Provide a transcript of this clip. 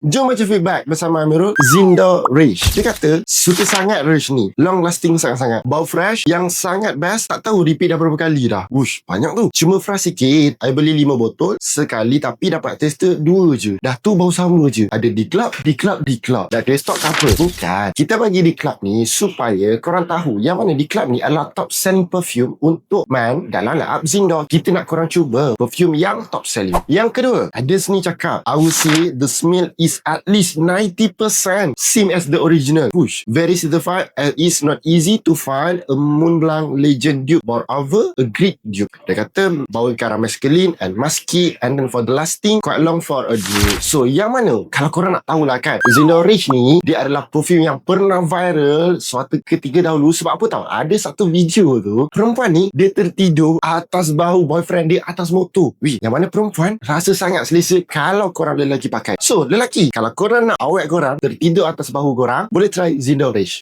Jom baca feedback bersama Amirul. Zindo Rish, dia kata suka sangat Rish ni, long lasting sangat-sangat, bau fresh yang sangat best. Tak tahu repeat dah berapa kali dah. Wush, banyak tu. Cuma fresh sikit. I beli 5 botol sekali, tapi dapat tester 2 je. Dah tu bau sama je. Ada di club. Dah ada stok apa? Bukan, kita bagi di club ni supaya korang tahu yang mana di club ni adalah top selling perfume untuk man dalam line up Zindo. Kita nak korang cuba perfume yang top selling. Yang kedua, ada sini cakap, I would say the smell is at least 90% same as the original. Push. Very certified and it's not easy to find a Montblanc Legend dupe. Moreover, a great dupe. Dia kata bau caramel masculine and musky, and then for the lasting quite long for a dupe. So yang mana? Kalau korang nak tahulah kan, Zindo Rich ni dia adalah perfume yang pernah viral suatu ketika dahulu. Sebab apa tahu? Ada satu video tu, perempuan ni dia tertidur atas bahu boyfriend dia atas motor. Wih, yang mana perempuan rasa sangat selesa kalau korang lelaki pakai. So lelaki, kalau korang nak awet korang tertidur atas bahu korang, boleh try Zindo Rich.